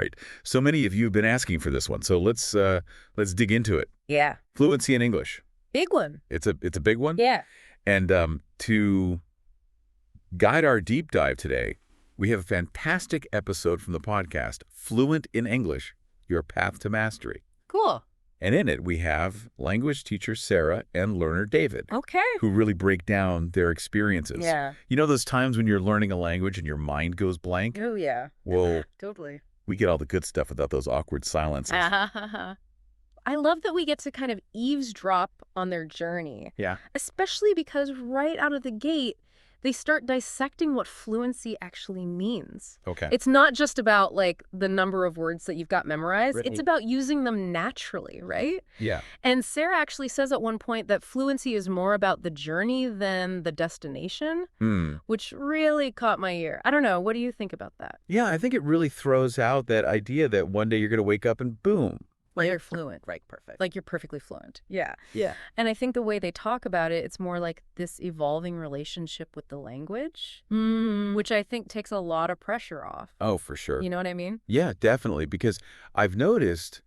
Right. So many of you have been asking for this one, so let's dig into it. Yeah. Fluency in English. Big one. It's a big one. Yeah. And to guide our deep dive today, we have a fantastic episode from the podcast, Fluent in English, Your Path to Mastery. Cool. And in it, we have language teacher Sarah and learner David. Okay. Who really break down their experiences. Yeah. You know those times when you're learning a language and your mind goes blank? Oh, yeah. Well, Totally. we get all the good stuff without those awkward silences. I love that we get to kind of eavesdrop on their journey. Yeah. Especially because right out of the gate, they start dissecting what fluency actually means. Okay. It's not just about, like, the number of words that you've got memorized. Right. It's about using them naturally, right? Yeah. And Sarah actually says at one point that fluency is more about the journey than the destination, which really caught my ear. I don't know. What do you think about that? Yeah, I think it really throws out that idea that one day you're going to wake up and boom. Like you're fluent. Right, perfect. Like you're perfectly fluent. Yeah. Yeah. And I think the way they talk about it, it's more like this evolving relationship with the language, which I think takes a lot of pressure off. Oh, for sure. You know what I mean? Yeah, definitely. Because I've noticed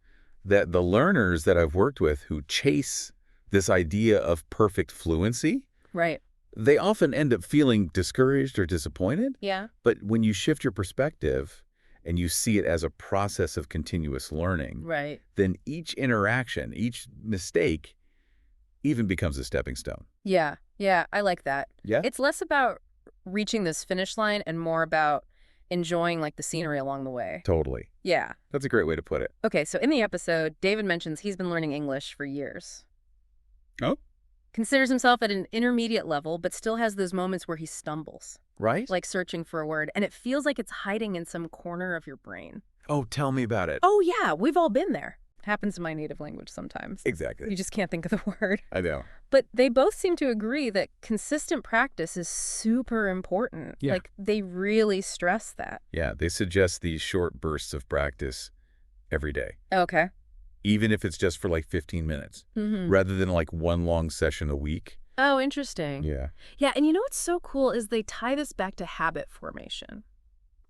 that the learners that I've worked with who chase this idea of perfect fluency, Right. they often end up feeling discouraged or disappointed. Yeah. But when you shift your perspective and you see it as a process of continuous learning, Right. then each interaction, each mistake even becomes a stepping stone. Yeah. Yeah. I like that. Yeah? It's less about reaching this finish line and more about enjoying, like, the scenery along the way. Totally. Yeah. That's a great way to put it. Okay. So in the episode, David mentions he's been learning English for years. Oh? Considers himself at an intermediate level, but still has those moments where he stumbles. Right? Like searching for a word, and it feels like it's hiding in some corner of your brain. Oh, tell me about it. Oh, yeah, we've all been there. Happens in my native language sometimes. Exactly. You just can't think of the word. I know. But they both seem to agree that consistent practice is super important. Yeah. Like, they really stress that. Yeah, they suggest these short bursts of practice every day, Okay. even if it's just for like 15 minutes, rather than like one long session a week. Oh, interesting. Yeah. Yeah, and you know what's so cool is they tie this back to habit formation.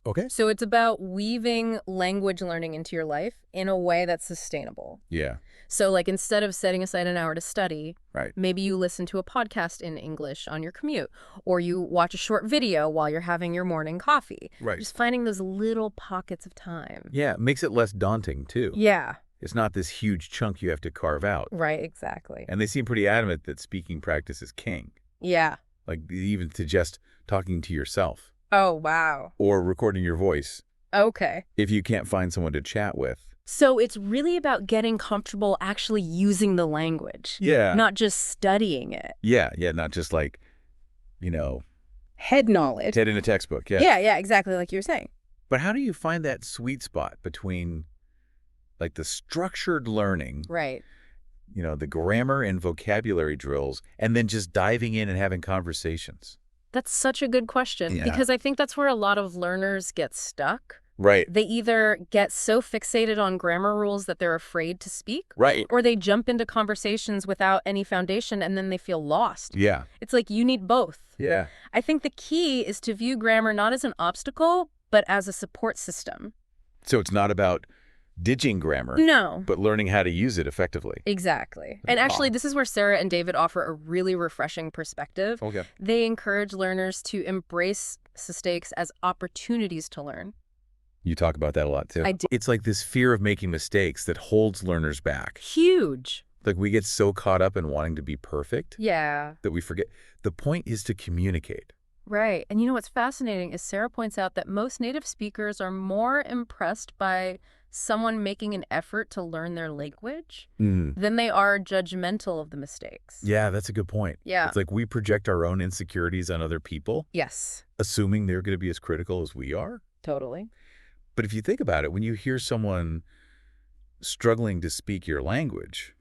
Okay. So it's about weaving language learning into your life in a way that's sustainable. Yeah. So, like, instead of setting aside an hour to study, Right. maybe you listen to a podcast in English on your commute, or you watch a short video while you're having your morning coffee. Right. Just finding those little pockets of time. Yeah, it makes it less daunting too. Yeah, It's not this huge chunk you have to carve out. right, exactly. And they seem pretty adamant that speaking practice is king. Yeah. Like they even suggest talking to yourself Oh, wow. or recording your voice Okay. if you can't find someone to chat with. So it's really about getting comfortable actually using the language. Yeah. Not just studying it. Yeah, not just like, Head knowledge. head in a textbook. Yeah. Yeah, exactly like you were saying. But how do you find that sweet spot between like the structured learning, Right. the grammar and vocabulary drills, and then just diving in and having conversations? That's such a good question Yeah. because I think that's where a lot of learners get stuck. Right. They either get so fixated on grammar rules that they're afraid to speak, Right. or they jump into conversations without any foundation and then they feel lost. Yeah. It's like you need both. Yeah. I think the key is to view grammar not as an obstacle, but as a support system. So it's not about ditching grammar, No. but learning how to use it effectively. Exactly. And actually, this is where Sarah and David offer a really refreshing perspective. Okay. They encourage learners to embrace mistakes as opportunities to learn. You talk about that a lot too. I do. It's like this fear of making mistakes that holds learners back. Huge. Like we get so caught up in wanting to be perfect Yeah. that we forget. The point is to communicate. Right. And you know what's fascinating is Sarah points out that most native speakers are more impressed by someone making an effort to learn their language than they are judgmental of the mistakes. Yeah, that's a good point. Yeah. It's like we project our own insecurities on other people, Yes. assuming they're going to be as critical as we are. Totally. But if you think about it, when you hear someone struggling to speak your language,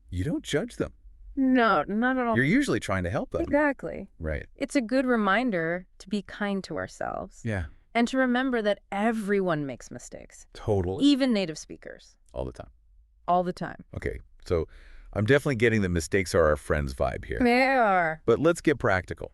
you don't judge them. No, not at all. You're usually trying to help them. Exactly. Right. It's a good reminder to be kind to ourselves Yeah. and to remember that everyone makes mistakes, Totally. even native speakers, All the time. all the time. Okay. So I'm definitely getting the mistakes are our friends vibe here. They are. But let's get practical.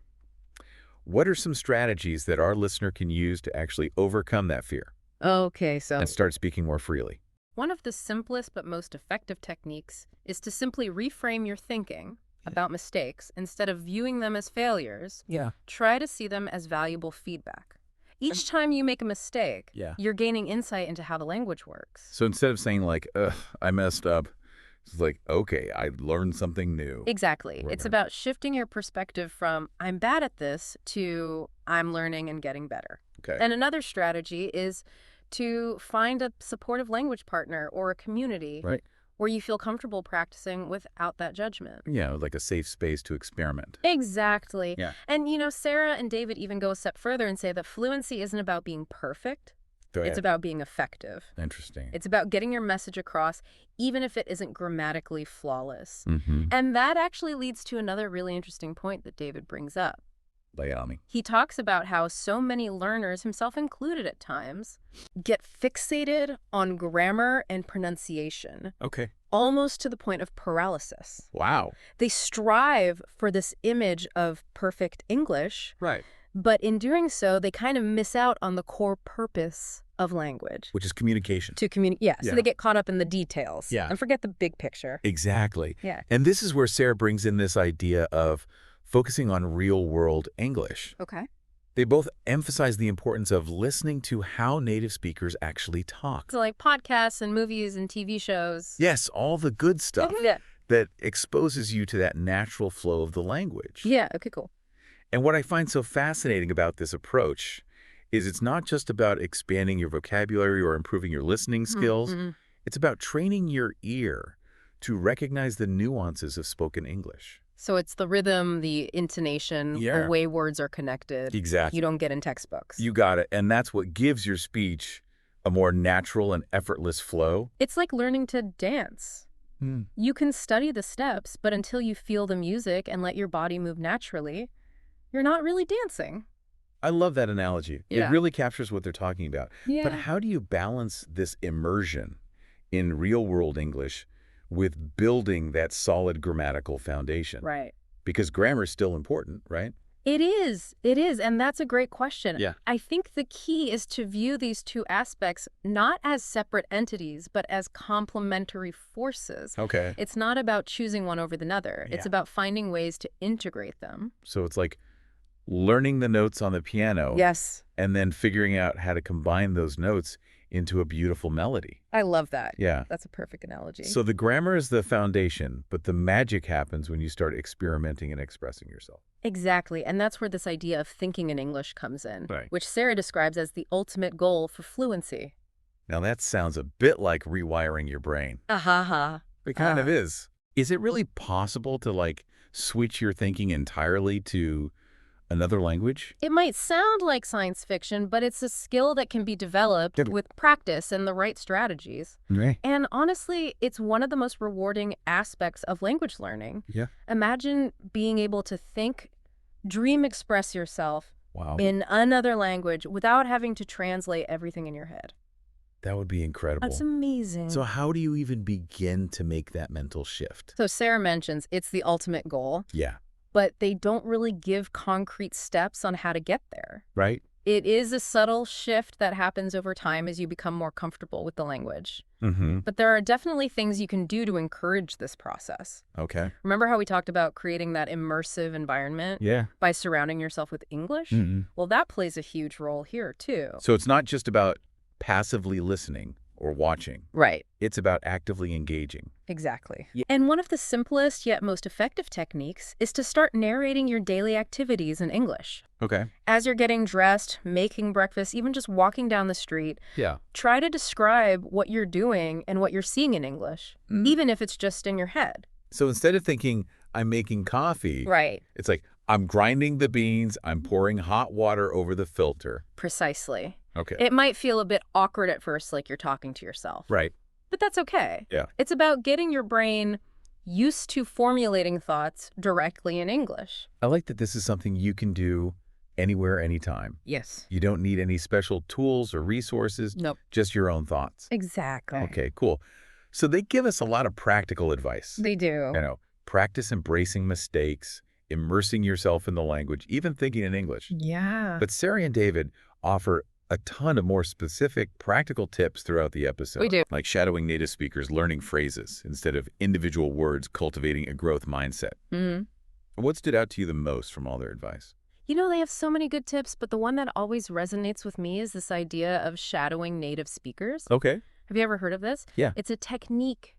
What are some strategies that our listener can use to actually overcome that fear? Okay, so and start speaking more freely. one of the simplest but most effective techniques is to simply reframe your thinking about mistakes. Instead of viewing them as failures, Yeah. try to see them as valuable feedback. Each time you make a mistake, Yeah. you're gaining insight into how the language works. So instead of saying like, ugh, I messed up, it's like, okay, I learned something new. Exactly. Right. It's about shifting your perspective from I'm bad at this to I'm learning and getting better. Okay. And another strategy is to find a supportive language partner or a community Right. where you feel comfortable practicing without that judgment. Yeah, like a safe space to experiment. Exactly. Yeah. And, Sarah and David even go a step further and say that fluency isn't about being perfect. Go It's ahead. about being effective. Interesting. It's about getting your message across, even if it isn't grammatically flawless. Mm-hmm. And that actually leads to another really interesting point that David brings up. Lay it on me. He talks about how so many learners, himself included at times, get fixated on grammar and pronunciation, Okay. almost to the point of paralysis. Wow. They strive for this image of perfect English, Right. but in doing so, they kind of miss out on the core purpose of language. Which is communication. To communicate. Yeah, so Yeah. they get caught up in the details. Yeah. And forget the big picture. Exactly. Yeah. And this is where Sarah brings in this idea of focusing on real-world English. Okay. They both emphasize the importance of listening to how native speakers actually talk. So like podcasts and movies and TV shows. Yes, all the good stuff Yeah. that exposes you to that natural flow of the language. Yeah, okay, cool. And what I find so fascinating about this approach is it's not just about expanding your vocabulary or improving your listening skills. Mm-hmm. It's about training your ear to recognize the nuances of spoken English. So it's the rhythm, the intonation, Yeah. the way words are connected. Exactly. You don't get in textbooks. You got it. And that's what gives your speech a more natural and effortless flow. It's like learning to dance. You can study the steps, but until you feel the music and let your body move naturally, you're not really dancing. I love that analogy. Yeah. It really captures what they're talking about. Yeah. But how do you balance this immersion in real-world English with building that solid grammatical foundation? Right. Because grammar is still important, right? It is. It is. And that's a great question. Yeah. I think the key is to view these two aspects not as separate entities, but as complementary forces. Okay. It's not about choosing one over the other. It's Yeah. about finding ways to integrate them. So it's like learning the notes on the piano Yes. and then figuring out how to combine those notes into a beautiful melody. I love that. Yeah. That's a perfect analogy. So the grammar is the foundation, but the magic happens when you start experimenting and expressing yourself. Exactly. And that's where this idea of thinking in English comes in, Right. which Sarah describes as the ultimate goal for fluency. Now that sounds a bit like rewiring your brain. Ha. It kind of is. Is it really possible to like switch your thinking entirely to another language? It might sound like science fiction, but it's a skill that can be developed Yep. with practice and the right strategies. Right. And honestly, it's one of the most rewarding aspects of language learning. Yeah. Imagine being able to think, dream, express yourself Wow. in another language without having to translate everything in your head. That would be incredible. That's amazing. So how do you even begin to make that mental shift? So Sarah mentions it's the ultimate goal, Yeah. but they don't really give concrete steps on how to get there. Right? It is a subtle shift that happens over time as you become more comfortable with the language. Mm-hmm. But there are definitely things you can do to encourage this process. Okay. Remember how we talked about creating that immersive environment Yeah. by surrounding yourself with English? Mm-hmm. Well, that plays a huge role here, too. So it's not just about passively listening or watching. Right. It's about actively engaging. Exactly. Yeah. And one of the simplest yet most effective techniques is to start narrating your daily activities in English. Okay. As you're getting dressed, making breakfast, even just walking down the street, Yeah. try to describe what you're doing and what you're seeing in English, even if it's just in your head. So instead of thinking, I'm making coffee, Right. it's like, I'm grinding the beans, I'm pouring hot water over the filter. Precisely. Okay. It might feel a bit awkward at first, like you're talking to yourself. Right. But that's okay. Yeah. It's about getting your brain used to formulating thoughts directly in English. I like that this is something you can do anywhere, anytime. Yes. You don't need any special tools or resources, Nope. just your own thoughts. Exactly. Okay, cool. So they give us a lot of practical advice. They do. Practice embracing mistakes, immersing yourself in the language, even thinking in English. Yeah. But Sarah and David offer a ton of more specific, practical tips throughout the episode. We do. Like shadowing native speakers, learning phrases instead of individual words, cultivating a growth mindset. Mm-hmm. What stood out to you the most from all their advice? You know, they have so many good tips, but the one that always resonates with me is this idea of shadowing native speakers. Okay. Have you ever heard of this? Yeah. It's a technique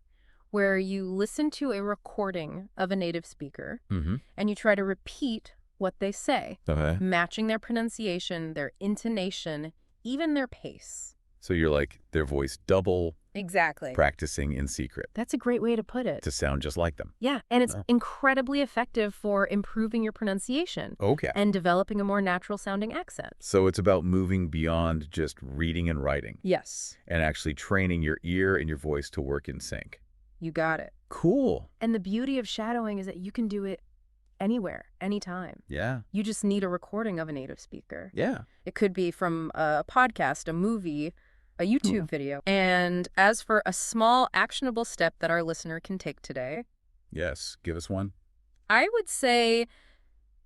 where you listen to a recording of a native speaker Mm-hmm. and you try to repeat what they say, Okay. matching their pronunciation, their intonation, even their pace. So you're like their voice double, Exactly. practicing in secret That's a great way to put it. to sound just like them. Yeah, and it's Oh. incredibly effective for improving your pronunciation Okay. and developing a more natural-sounding accent. So it's about moving beyond just reading and writing Yes. and actually training your ear and your voice to work in sync. You got it. Cool. And the beauty of shadowing is that you can do it anywhere, anytime. Yeah. You just need a recording of a native speaker. Yeah. It could be from a podcast, a movie, a YouTube video. And as for a small actionable step that our listener can take today, Yes. Give us one. I would say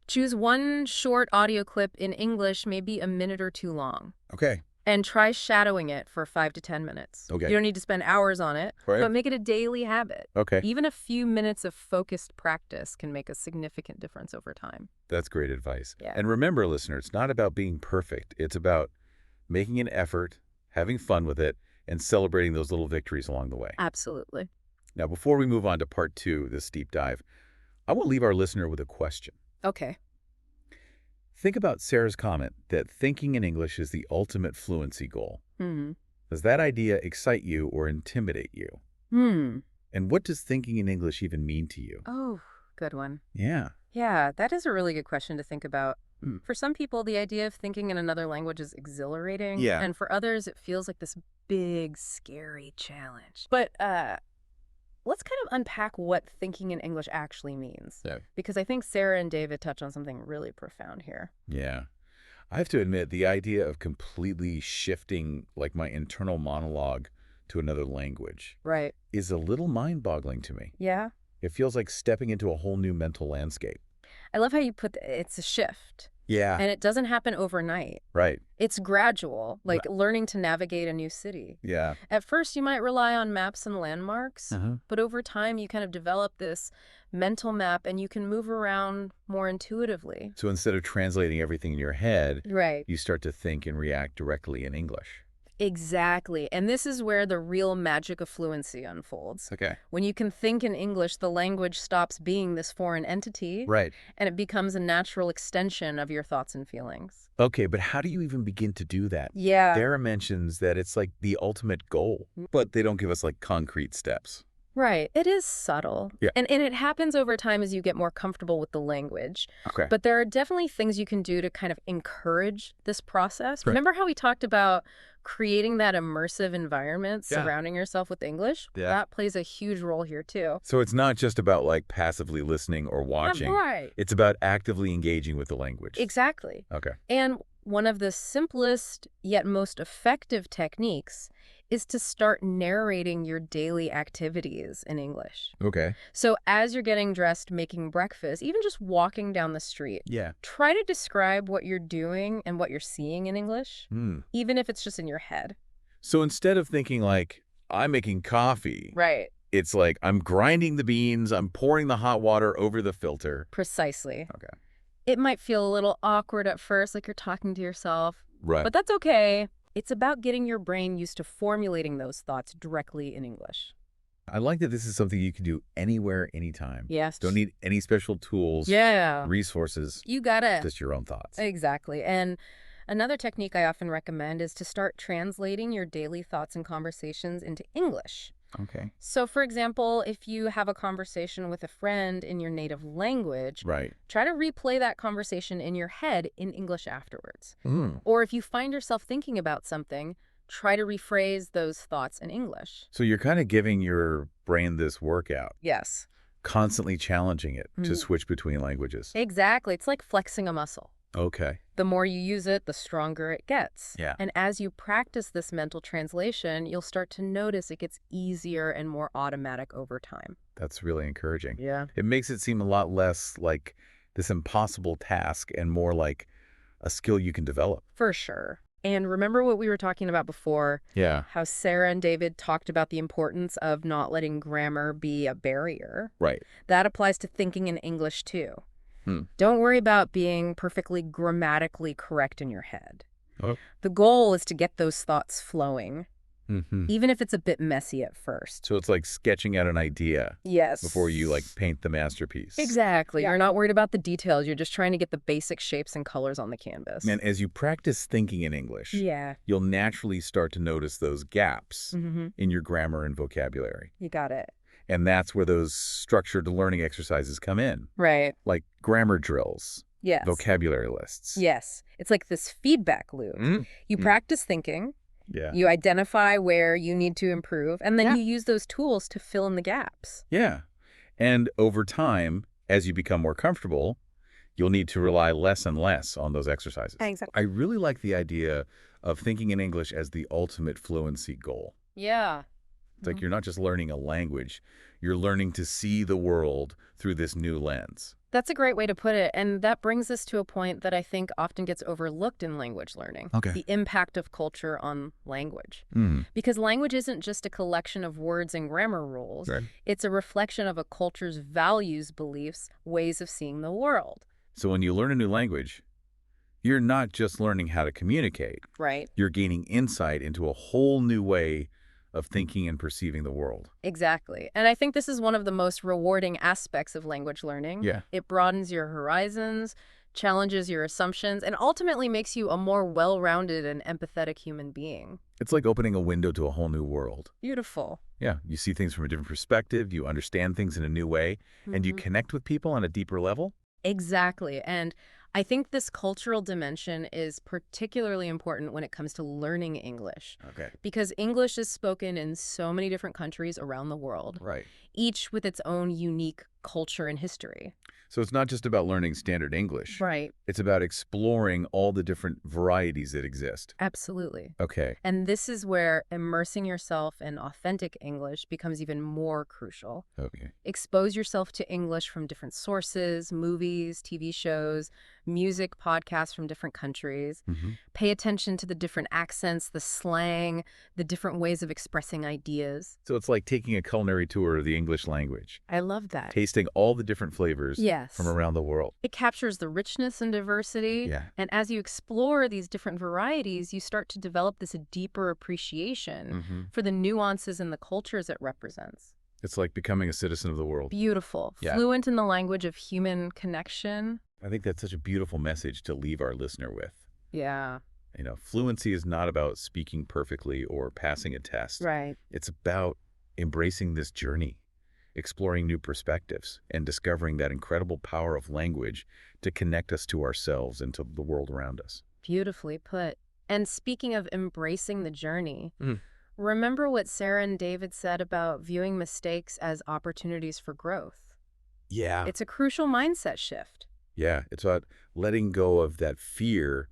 choose one short audio clip in English, maybe a minute or two long, Okay. and try shadowing it for 5 to 10 minutes. Okay. You don't need to spend hours on it, Right. but make it a daily habit. Okay. Even a few minutes of focused practice can make a significant difference over time. That's great advice. Yeah. And remember, listener, it's not about being perfect. It's about making an effort, having fun with it, and celebrating those little victories along the way. Absolutely. Now, before we move on to part 2, this deep dive, I will leave our listener with a question. Okay. Think about Sarah's comment that thinking in English is the ultimate fluency goal. Hmm. Does that idea excite you or intimidate you? And what does thinking in English even mean to you? Oh, good one. Yeah. Yeah, that is a really good question to think about. Hmm. For some people, the idea of thinking in another language is exhilarating. Yeah. And for others, it feels like this big, scary challenge. But let's kind of unpack what thinking in English actually means. Yeah. Because I think Sarah and David touch on something really profound here. Yeah. I have to admit, the idea of completely shifting like my internal monologue to another language Right. is a little mind-boggling to me. Yeah. It feels like stepping into a whole new mental landscape. I love how you put it's a shift. Yeah. And it doesn't happen overnight. Right. It's gradual, like learning to navigate a new city. Yeah. At first, you might rely on maps and landmarks, Uh-huh. but over time, you kind of develop this mental map and you can move around more intuitively. So instead of translating everything in your head, Right. you start to think and react directly in English. Exactly. And this is where the real magic of fluency unfolds. Okay. When you can think in English, the language stops being this foreign entity Right. and it becomes a natural extension of your thoughts and feelings. Okay, but how do you even begin to do that? Yeah. Dara mentions that it's like the ultimate goal, but they don't give us like concrete steps. Right. It is subtle. Yeah. And it happens over time as you get more comfortable with the language. Okay. But there are definitely things you can do to kind of encourage this process. Right. Remember how we talked about creating that immersive environment, Yeah. surrounding yourself with English? Yeah. That plays a huge role here too. So it's not just about like passively listening or watching. Right. It's about actively engaging with the language. Exactly. Okay. And one of the simplest yet most effective techniques is to start narrating your daily activities in English. Okay. So as you're getting dressed, making breakfast, even just walking down the street, Yeah. try to describe what you're doing and what you're seeing in English, Hmm. even if it's just in your head. So instead of thinking like, I'm making coffee, Right. it's like I'm grinding the beans, I'm pouring the hot water over the filter. Precisely. Okay. It might feel a little awkward at first, like you're talking to yourself, Right. but that's okay. It's about getting your brain used to formulating those thoughts directly in English. I like that this is something you can do anywhere, anytime. Yes. Don't need any special tools, Yeah. resources, You got it. just your own thoughts. Exactly. And another technique I often recommend is to start translating your daily thoughts and conversations into English. Okay. So, for example, if you have a conversation with a friend in your native language, Right. try to replay that conversation in your head in English afterwards. Mm. Or if you find yourself thinking about something, try to rephrase those thoughts in English. So you're kind of giving your brain this workout, Yes. constantly challenging it to Mhm. switch between languages. Exactly. It's like flexing a muscle. Okay. The more you use it, the stronger it gets. Yeah. And as you practice this mental translation, you'll start to notice it gets easier and more automatic over time. That's really encouraging. Yeah. It makes it seem a lot less like this impossible task and more like a skill you can develop. For sure. And remember what we were talking about before? Yeah. How Sarah and David talked about the importance of not letting grammar be a barrier. Right. That applies to thinking in English, too. Hmm. Don't worry about being perfectly grammatically correct in your head. Oh. The goal is to get those thoughts flowing, Mm-hmm. even if it's a bit messy at first. So it's like sketching out an idea Yes. before you, like, paint the masterpiece. Exactly. Yeah. You're not worried about the details. You're just trying to get the basic shapes and colors on the canvas. And as you practice thinking in English, Yeah. you'll naturally start to notice those gaps Mm-hmm. in your grammar and vocabulary. You got it. And that's where those structured learning exercises come in, Right. like grammar drills, Yes. vocabulary lists. Yes. It's like this feedback loop. Mm. You practice thinking, Yeah. you identify where you need to improve, and then Yeah. you use those tools to fill in the gaps. Yeah. And over time, as you become more comfortable, you'll need to rely less and less on those exercises. Exactly. I really like the idea of thinking in English as the ultimate fluency goal. Yeah. It's like you're not just learning a language, you're learning to see the world through this new lens. That's a great way to put it. And that brings us to a point that I think often gets overlooked in language learning. Okay. The impact of culture on language. Mm. Because language isn't just a collection of words and grammar rules. Right. It's a reflection of a culture's values, beliefs, ways of seeing the world. So when you learn a new language, you're not just learning how to communicate. Right. You're gaining insight into a whole new way of thinking and perceiving the world. Exactly. And I think this is one of the most rewarding aspects of language learning. Yeah. It broadens your horizons, challenges your assumptions, and ultimately makes you a more well-rounded and empathetic human being. It's like opening a window to a whole new world. Beautiful. Yeah, you see things from a different perspective, you understand things in a new way, and you Mhm. connect with people on a deeper level. Exactly. And I think this cultural dimension is particularly important when it comes to learning English. Okay. Because English is spoken in so many different countries around the world, Right. each with its own unique culture and history. So it's not just about learning standard English. Right. It's about exploring all the different varieties that exist. Absolutely. Okay. And this is where immersing yourself in authentic English becomes even more crucial. Okay. Expose yourself to English from different sources, movies, TV shows, music, podcasts from different countries. Mm-hmm. Pay attention to the different accents, the slang, the different ways of expressing ideas. So it's like taking a culinary tour of the English language, I love that. tasting all the different flavors Yes. from around the world. It captures the richness and diversity. Yeah. And as you explore these different varieties, you start to develop this deeper appreciation Mm-hmm. for the nuances and the cultures it represents. It's like becoming a citizen of the world. Beautiful. Yeah. Fluent in the language of human connection. I think that's such a beautiful message to leave our listener with. Yeah. You know, fluency is not about speaking perfectly or passing a test. Right. It's about embracing this journey, exploring new perspectives, and discovering that incredible power of language to connect us to ourselves and to the world around us. Beautifully put. And speaking of embracing the journey, Mhm. remember what Sarah and David said about viewing mistakes as opportunities for growth. Yeah. It's a crucial mindset shift. Yeah. It's about letting go of that fear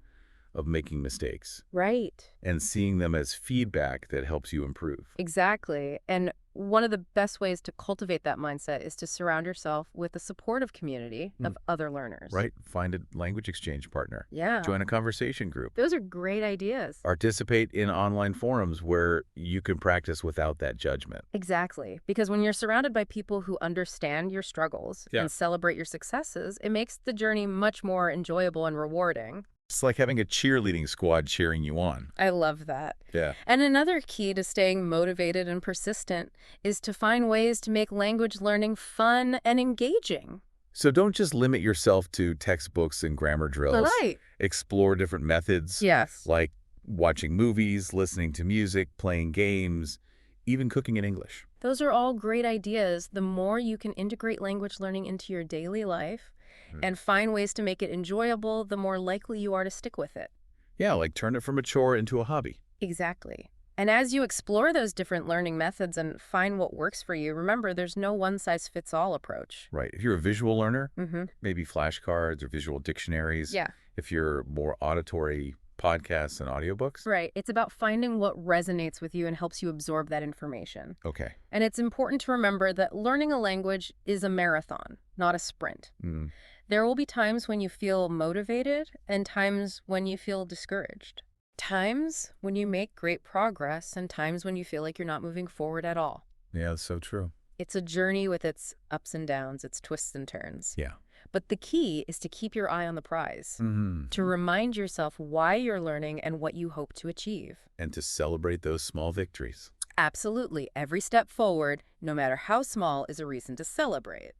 of making mistakes Right. and seeing them as feedback that helps you improve. Exactly. And one of the best ways to cultivate that mindset is to surround yourself with a supportive community of other learners. Right? Find a language exchange partner. Yeah. Join a conversation group. Those are great ideas. Participate in online forums where you can practice without that judgment. Exactly. Because when you're surrounded by people who understand your struggles Yeah. and celebrate your successes, it makes the journey much more enjoyable and rewarding. It's like having a cheerleading squad cheering you on. I love that. Yeah. And another key to staying motivated and persistent is to find ways to make language learning fun and engaging. So don't just limit yourself to textbooks and grammar drills. Right. Explore different methods Yes. like watching movies, listening to music, playing games, even cooking in English. Those are all great ideas. The more you can integrate language learning into your daily life and find ways to make it enjoyable, the more likely you are to stick with it. Yeah, like turn it from a chore into a hobby. Exactly. And as you explore those different learning methods and find what works for you, remember there's no one-size-fits-all approach. Right. If you're a visual learner, Mm-hmm. maybe flashcards or visual dictionaries. Yeah. If you're more auditory, podcasts and audiobooks. Right. It's about finding what resonates with you and helps you absorb that information. Okay. And it's important to remember that learning a language is a marathon, not a sprint. Mm. There will be times when you feel motivated and times when you feel discouraged. Times when you make great progress and times when you feel like you're not moving forward at all. Yeah, that's so true. It's a journey with its ups and downs, its twists and turns. Yeah. But the key is to keep your eye on the prize, Mm-hmm. to remind yourself why you're learning and what you hope to achieve. And to celebrate those small victories. Absolutely. Every step forward, no matter how small, is a reason to celebrate.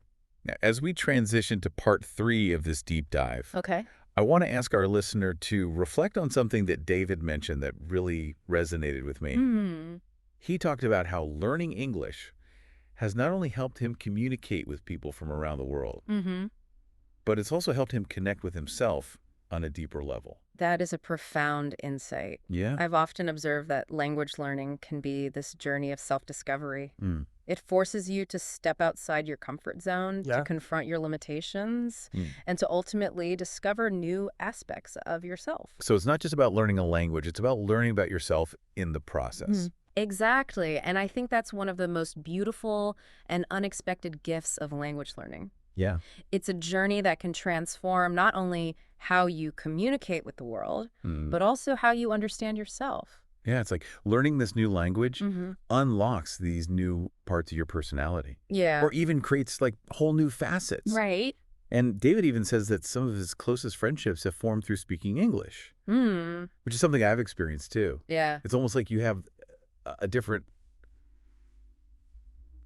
Now, as we transition to part 3 of this deep dive, Okay. I want to ask our listener to reflect on something that David mentioned that really resonated with me. He talked about how learning English has not only helped him communicate with people from around the world, but it's also helped him connect with himself on a deeper level. That is a profound insight. Yeah? I've often observed that language learning can be this journey of self-discovery. Mm. It forces you to step outside your comfort zone, to confront your limitations, and to ultimately discover new aspects of yourself. So it's not just about learning a language, it's about learning about yourself in the process. Exactly. And I think that's one of the most beautiful and unexpected gifts of language learning. Yeah. It's a journey that can transform not only how you communicate with the world, but also how you understand yourself. Yeah, it's like learning this new language unlocks these new parts of your personality. Yeah. Or even creates like whole new facets. Right. And David even says that some of his closest friendships have formed through speaking English, which is something I've experienced too. Yeah. It's almost like you have a different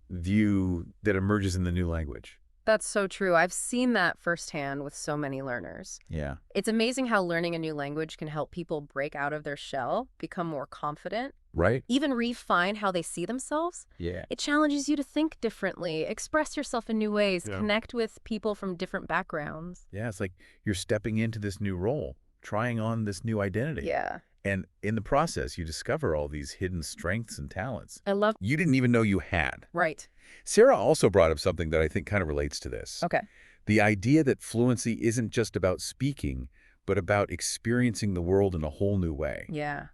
view that emerges in the new language. That's so true. I've seen that firsthand with so many learners. Yeah. It's amazing how learning a new language can help people break out of their shell, become more confident, Right? even refine how they see themselves. Yeah. It challenges you to think differently, express yourself in new ways, connect with people from different backgrounds. Yeah, it's like you're stepping into this new role, trying on this new identity. Yeah. And in the process, you discover all these hidden strengths and talents I love. you didn't even know you had. Right. Sarah also brought up something that I think kind of relates to this. Okay. The idea that fluency isn't just about speaking, but about experiencing the world in a whole new way. Yeah.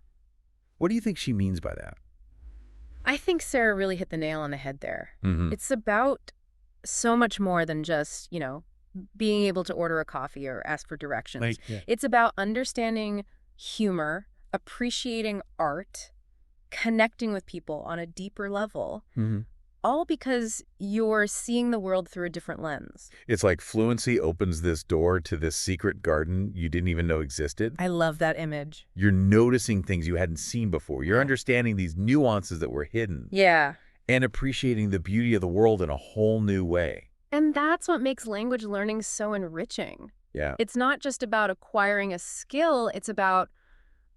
What do you think she means by that? I think Sarah really hit the nail on the head there. Mm-hmm. It's about so much more than just, being able to order a coffee or ask for directions. It's about understanding humor, appreciating art, connecting with people on a deeper level, all because you're seeing the world through a different lens. It's like fluency opens this door to this secret garden you didn't even know existed. I love that image. You're noticing things you hadn't seen before. You're understanding these nuances that were hidden. Yeah. And appreciating the beauty of the world in a whole new way. And that's what makes language learning so enriching. Yeah. It's not just about acquiring a skill, it's about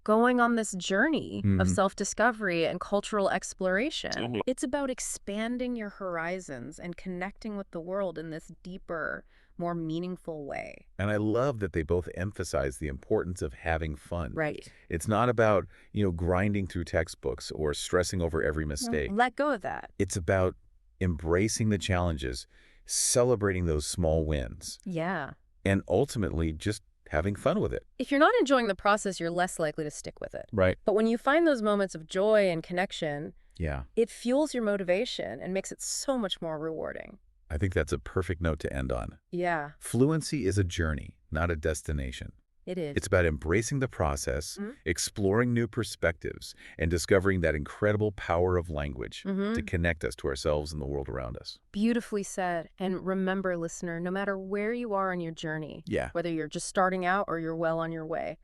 going on this journey of self-discovery and cultural exploration. It's about expanding your horizons and connecting with the world in this deeper, more meaningful way. And I love that they both emphasize the importance of having fun. Right. It's not about, grinding through textbooks or stressing over every mistake. Let go of that. It's about embracing the challenges, celebrating those small wins, Yeah. and ultimately just having fun with it. If you're not enjoying the process, you're less likely to stick with it. Right. But when you find those moments of joy and connection, Yeah. it fuels your motivation and makes it so much more rewarding. I think that's a perfect note to end on. Yeah, Fluency is a journey, not a destination. it is. It's about embracing the process, exploring new perspectives, and discovering that incredible power of language to connect us to ourselves and the world around us. Beautifully said. And remember, listener, no matter where you are on your journey, Yeah. whether you're just starting out or you're well on your way,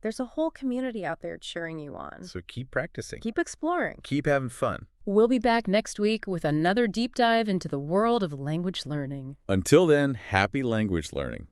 there's a whole community out there cheering you on. So keep practicing. Keep exploring. Keep having fun. We'll be back next week with another deep dive into the world of language learning. Until then, happy language learning.